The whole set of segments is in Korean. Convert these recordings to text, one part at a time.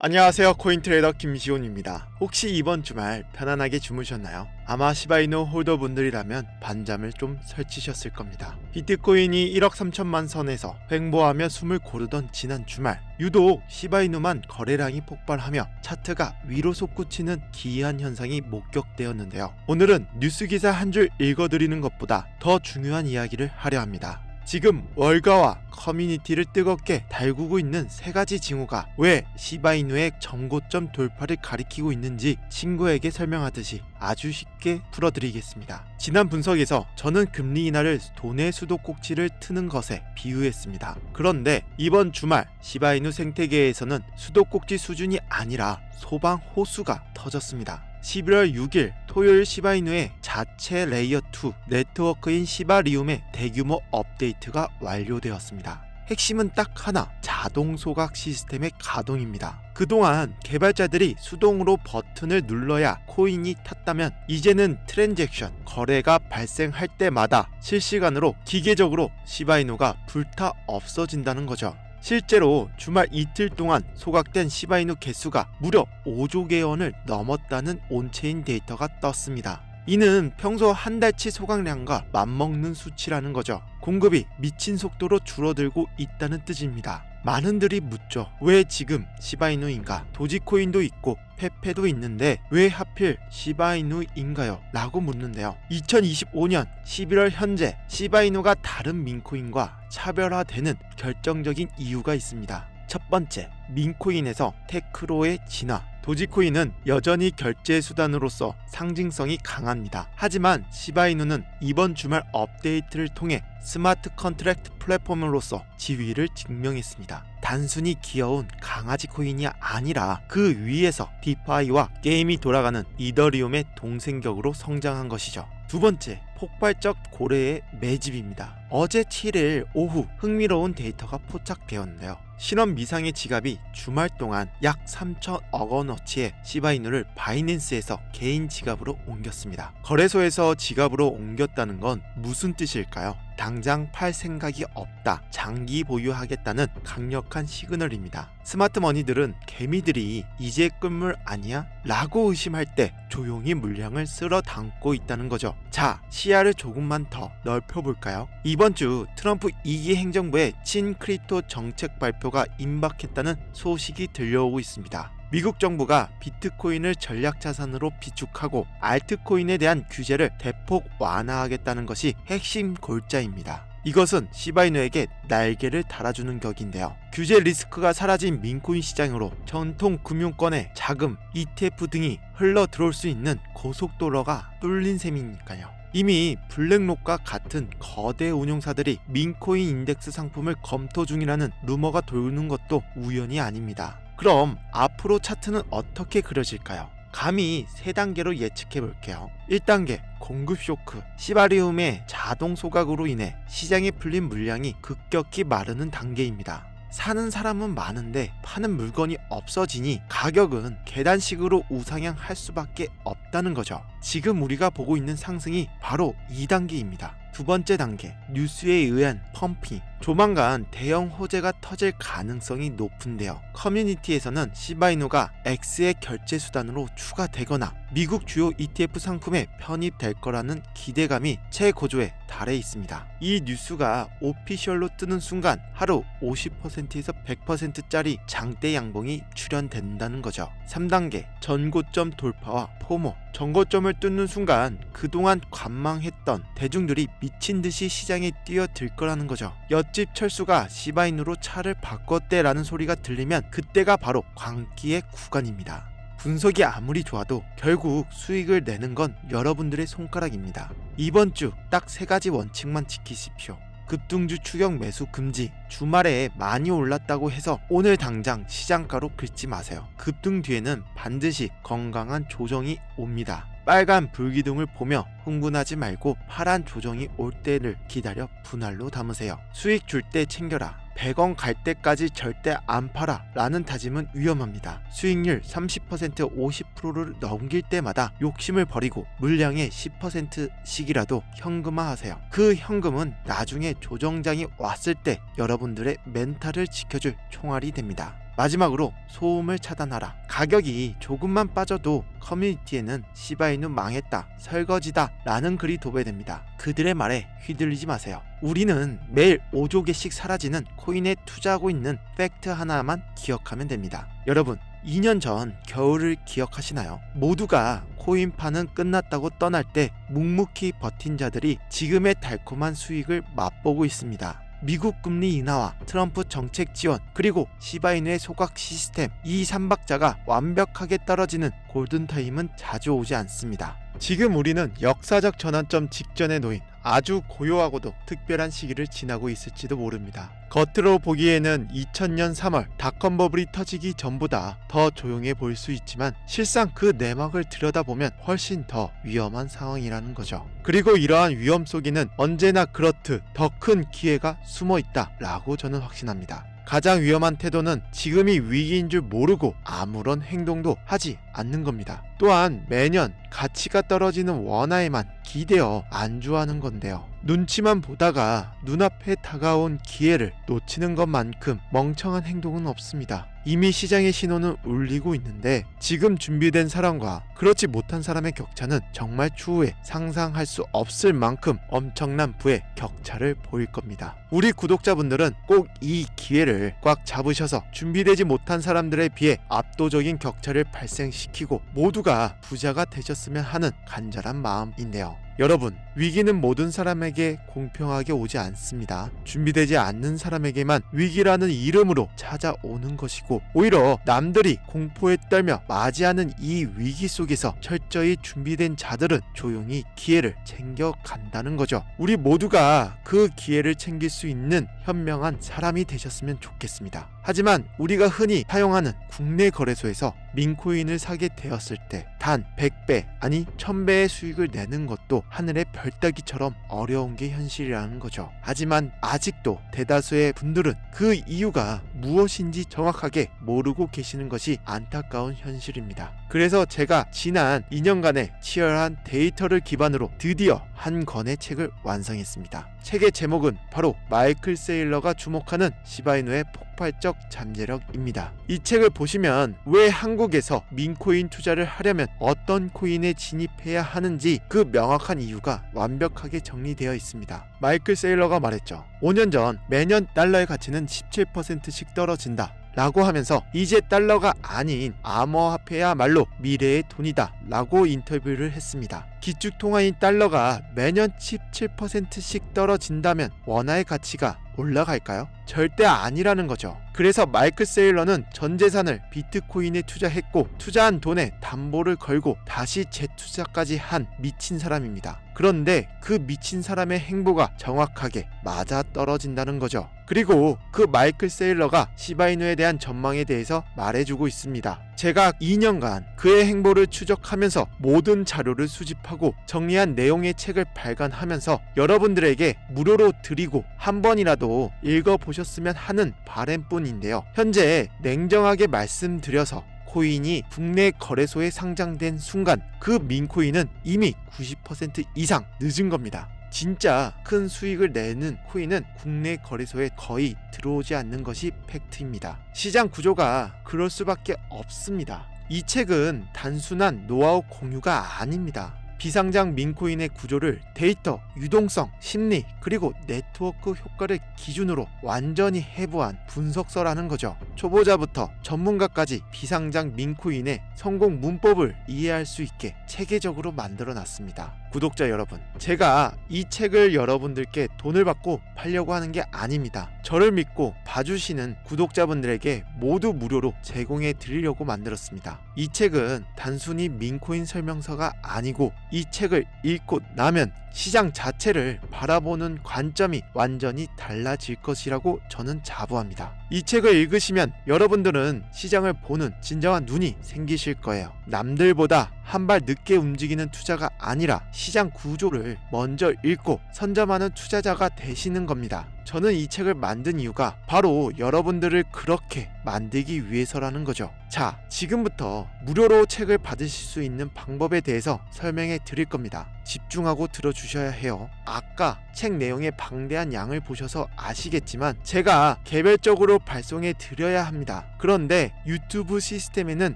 안녕하세요. 코인트레이더 김시온입니다. 혹시 이번 주말 편안하게 주무셨나요? 아마 시바이누 홀더분들이라면 반잠을 좀 설치셨을 겁니다. 비트코인이 1억 3천만 선에서 횡보하며 숨을 고르던 지난 주말, 유독 시바이누만 거래량이 폭발하며 차트가 위로 솟구치는 기이한 현상이 목격되었는데요. 오늘은 뉴스 기사 한 줄 읽어드리는 것보다 더 중요한 이야기를 하려 합니다. 지금 월가와 커뮤니티를 뜨겁게 달구고 있는 세 가지 징후가 왜 시바이누의 정고점 돌파를 가리키고 있는지 친구에게 설명하듯이 아주 쉽게 풀어드리겠습니다. 지난 분석에서 저는 금리 인하를 돈의 수도꼭지를 트는 것에 비유했습니다. 그런데 이번 주말 시바이누 생태계에서는 수도꼭지 수준이 아니라 소방 호수가 터졌습니다. 11월 6일 토요일 시바이누의 자체 레이어2 네트워크인 시바리움의 대규모 업데이트가 완료되었습니다. 핵심은 딱 하나, 자동 소각 시스템의 가동입니다. 그동안 개발자들이 수동으로 버튼을 눌러야 코인이 탔다면 이제는 트랜잭션, 거래가 발생할 때마다 실시간으로 기계적으로 시바이누가 불타 없어진다는 거죠. 실제로 주말 이틀 동안 소각된 시바이누 개수가 무려 5조 개원을 넘었다는 온체인 데이터가 떴습니다. 이는 평소 한 달치 소각량과 맞먹는 수치라는 거죠. 공급이 미친 속도로 줄어들고 있다는 뜻입니다. 많은들이 묻죠. 왜 지금 시바이누인가? 도지코인도 있고 페페도 있는데 왜 하필 시바이누인가요? 라고 묻는데요. 2025년 11월 현재 시바이누가 다른 민코인과 차별화되는 결정적인 이유가 있습니다. 첫 번째, 민코인에서 테크로의 진화. 도지코인은 여전히 결제 수단으로서 상징성이 강합니다. 하지만 시바이누는 이번 주말 업데이트를 통해 스마트 컨트랙트 플랫폼으로서 지위를 증명했습니다. 단순히 귀여운 강아지 코인이 아니라 그 위에서 디파이와 게임이 돌아가는 이더리움의 동생격으로 성장한 것이죠. 두 번째, 폭발적 고래의 매집입니다. 어제 7일 오후 흥미로운 데이터가 포착되었는데요. 신원 미상의 지갑이 주말 동안 약 3천억 원어치의 시바이누를 바이낸스에서 개인 지갑으로 옮겼습니다. 거래소에서 지갑으로 옮겼다는 건 무슨 뜻일까요? 당장 팔 생각이 없다, 장기 보유하겠다는 강력한 시그널입니다. 스마트머니들은 개미들이 이제 끝물 아니야? 라고 의심할 때 조용히 물량을 쓸어 담고 있다는 거죠. 자, 시야를 조금만 더 넓혀볼까요? 이번 주 트럼프 2기 행정부의 친크립토 정책 발표가 임박했다는 소식이 들려오고 있습니다. 미국 정부가 비트코인을 전략자산으로 비축하고 알트코인에 대한 규제를 대폭 완화하겠다는 것이 핵심 골자입니다. 이것은 시바이누에게 날개를 달아주는 격인데요. 규제 리스크가 사라진 민코인 시장으로 전통 금융권의 자금, ETF 등이 흘러 들어올 수 있는 고속도로가 뚫린 셈이니까요. 이미 블랙록과 같은 거대 운용사들이 민코인 인덱스 상품을 검토 중이라는 루머가 도는 것도 우연이 아닙니다. 그럼 앞으로 차트는 어떻게 그려질까요? 감히 3단계로 예측해 볼게요. 1단계, 공급 쇼크. 시바리움의 자동 소각으로 인해 시장에 풀린 물량이 급격히 마르는 단계입니다. 사는 사람은 많은데 파는 물건이 없어지니 가격은 계단식으로 우상향할 수밖에 없다는 거죠. 지금 우리가 보고 있는 상승이 바로 2단계입니다. 두 번째 단계, 뉴스에 의한 펌핑. 조만간 대형 호재가 터질 가능성이 높은데요. 커뮤니티에서는 시바이누가 X의 결제 수단으로 추가되거나 미국 주요 ETF 상품에 편입될 거라는 기대감이 최고조에 달해 있습니다. 이 뉴스가 오피셜로 뜨는 순간 하루 50%에서 100%짜리 장대 양봉이 출현된다는 거죠. 3단계, 전고점 돌파와 포모. 전고점을 뚫는 순간 그동안 관망했던 대중들이 미친 듯이 시장에 뛰어들 거라는 거죠. 옆집 철수가 시바이누로 차를 바꿨대라는 소리가 들리면 그때가 바로 광기의 구간입니다. 분석이 아무리 좋아도 결국 수익을 내는 건 여러분들의 손가락입니다. 이번 주 딱 3가지 원칙만 지키십시오. 급등주 추격 매수 금지. 주말에 많이 올랐다고 해서 오늘 당장 시장가로 긁지 마세요. 급등 뒤에는 반드시 건강한 조정이 옵니다. 빨간 불기둥을 보며 흥분하지 말고 파란 조정이 올 때를 기다려 분할로 담으세요. 수익 줄 때 챙겨라. 100원 갈 때까지 절대 안 팔아 라는 다짐은 위험합니다. 수익률 30% 50%를 넘길 때마다 욕심을 버리고 물량의 10%씩이라도 현금화하세요. 그 현금은 나중에 조정장이 왔을 때 여러분들의 멘탈을 지켜줄 총알이 됩니다. 마지막으로 소음을 차단하라. 가격이 조금만 빠져도 커뮤니티에는 시바이누 망했다, 설거지다 라는 글이 도배됩니다. 그들의 말에 휘둘리지 마세요. 우리는 매일 5조 개씩 사라지는 코인에 투자하고 있는 팩트 하나만 기억하면 됩니다. 여러분, 2년 전 겨울을 기억하시나요? 모두가 코인파는 끝났다고 떠날 때 묵묵히 버틴 자들이 지금의 달콤한 수익을 맛보고 있습니다. 미국 금리 인하와 트럼프 정책 지원, 그리고 시바이누의 소각 시스템, 이 3박자가 완벽하게 떨어지는 골든타임은 자주 오지 않습니다. 지금 우리는 역사적 전환점 직전에 놓인 아주 고요하고도 특별한 시기를 지나고 있을지도 모릅니다. 겉으로 보기에는 2000년 3월 닷컴 버블이 터지기 전보다 더 조용해 보일 수 있지만 실상 그 내막을 들여다보면 훨씬 더 위험한 상황이라는 거죠. 그리고 이러한 위험 속에는 언제나 그렇듯 더 큰 기회가 숨어 있다 라고 저는 확신합니다. 가장 위험한 태도는 지금이 위기인 줄 모르고 아무런 행동도 하지 않는 겁니다. 또한 매년 가치가 떨어지는 원화에만 기대어 안주하는 건데요. 눈치만 보다가 눈앞에 다가온 기회를 놓치는 것만큼 멍청한 행동은 없습니다. 이미 시장의 신호는 울리고 있는데 지금 준비된 사람과 그렇지 못한 사람의 격차는 정말 추후에 상상할 수 없을 만큼 엄청난 부의 격차를 보일 겁니다. 우리 구독자분들은 꼭 이 기회를 꽉 잡으셔서 준비되지 못한 사람들에 비해 압도적인 격차를 발생시키고 모두가 부자가 되셨으면 하는 간절한 마음인데요. 여러분, 위기는 모든 사람에게 공평하게 오지 않습니다. 준비되지 않는 사람에게만 위기라는 이름으로 찾아오는 것이고 오히려 남들이 공포에 떨며 맞이하는 이 위기 속에서 철저히 준비된 자들은 조용히 기회를 챙겨간다는 거죠. 우리 모두가 그 기회를 챙길 수 있는 현명한 사람이 되셨으면 좋겠습니다. 하지만 우리가 흔히 사용하는 국내 거래소에서 민코인을 사게 되었을 때 단 100배 아니 1000배의 수익을 내는 것도 하늘의 별 따기처럼 어려운 게 현실이라는 거죠. 하지만 아직도 대다수의 분들은 그 이유가 무엇인지 정확하게 모르고 계시는 것이 안타까운 현실입니다. 그래서 제가 지난 2년간의 치열한 데이터를 기반으로 드디어 한 권의 책을 완성했습니다. 책의 제목은 바로 마이클 세일러가 주목하는 시바이누의 폭발적 잠재력입니다. 이 책을 보시면 왜 한국에서 민코인 투자를 하려면 어떤 코인에 진입해야 하는지 그 명확한 이유가 완벽하게 정리되어 있습니다. 마이클 세일러가 말했죠. 5년 전 매년 달러의 가치는 17%씩 떨어진다 라고 하면서 이제 달러가 아닌 암호화폐야말로 미래의 돈이다 라고 인터뷰를 했습니다. 기축통화인 달러가 매년 17%씩 떨어진다면 원화의 가치가 올라갈까요? 절대 아니라는 거죠. 그래서 마이클 세일러는 전 재산을 비트코인에 투자했고 투자한 돈에 담보를 걸고 다시 재투자까지 한 미친 사람입니다. 그런데 그 미친 사람의 행보가 정확하게 맞아 떨어진다는 거죠. 그리고 그 마이클 세일러가 시바이누에 대한 전망에 대해서 말해주고 있습니다. 제가 2년간 그의 행보를 추적하면서 모든 자료를 수집하고 정리한 내용의 책을 발간하면서 여러분들에게 무료로 드리고 한 번이라도 읽어보셨으면 하는 바람뿐인데요. 현재 냉정하게 말씀드려서 코인이 국내 거래소에 상장된 순간 그 민코인은 이미 90% 이상 늦은 겁니다. 진짜 큰 수익을 내는 코인은 국내 거래소에 거의 들어오지 않는 것이 팩트입니다. 시장 구조가 그럴 수밖에 없습니다. 이 책은 단순한 노하우 공유가 아닙니다. 비상장 민코인의 구조를 데이터, 유동성, 심리, 그리고 네트워크 효과를 기준으로 완전히 해부한 분석서라는 거죠. 초보자부터 전문가까지 비상장 민코인의 성공 문법을 이해할 수 있게 체계적으로 만들어 놨습니다. 구독자 여러분, 제가 이 책을 여러분들께 돈을 받고 팔려고 하는 게 아닙니다. 저를 믿고 봐주시는 구독자분들에게 모두 무료로 제공해 드리려고 만들었습니다. 이 책은 단순히 민코인 설명서가 아니고 이 책을 읽고 나면 시장 자체를 바라보는 관점이 완전히 달라질 것이라고 저는 자부합니다. 이 책을 읽으시면 여러분들은 시장을 보는 진정한 눈이 생기실 거예요. 남들보다 한 발 늦게 움직이는 투자가 아니라 시장 구조를 먼저 읽고 선점하는 투자자가 되시는 겁니다. 저는 이 책을 만든 이유가 바로 여러분들을 그렇게 만들기 위해서라는 거죠. 자, 지금부터 무료로 책을 받으실 수 있는 방법에 대해서 설명해 드릴 겁니다. 집중하고 들어주셔야 해요. 아까 책 내용의 방대한 양을 보셔서 아시겠지만 제가 개별적으로 발송해 드려야 합니다. 그런데 유튜브 시스템에는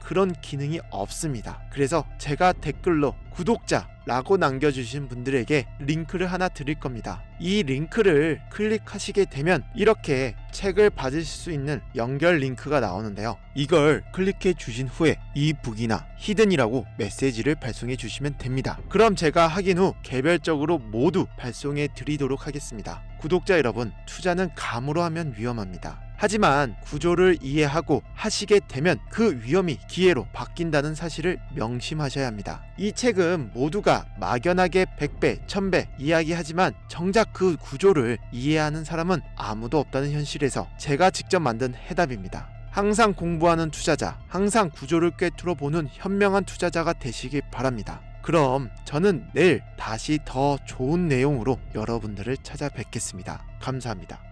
그런 기능이 없습니다. 그래서 제가 댓글로 구독자라고 남겨주신 분들에게 링크를 하나 드릴 겁니다. 이 링크를 클릭하시게 되면 이렇게 책을 받으실 수 있는 연결 링크가 나오는데요. 이걸 클릭해 주신 후에 이북이나 히든이라고 메시지를 발송해 주시면 됩니다. 그럼 제가 확인 후 개별적으로 모두 발송해 드리도록 하겠습니다. 구독자 여러분, 투자는 감으로 하면 위험합니다. 하지만 구조를 이해하고 하시게 되면 그 위험이 기회로 바뀐다는 사실을 명심하셔야 합니다. 이 책은 모두가 막연하게 100배, 1000배 이야기하지만 정작 그 구조를 이해하는 사람은 아무도 없다는 현실에서 제가 직접 만든 해답입니다. 항상 공부하는 투자자, 항상 구조를 꿰뚫어 보는 현명한 투자자가 되시길 바랍니다. 그럼 저는 내일 다시 더 좋은 내용으로 여러분들을 찾아뵙겠습니다. 감사합니다.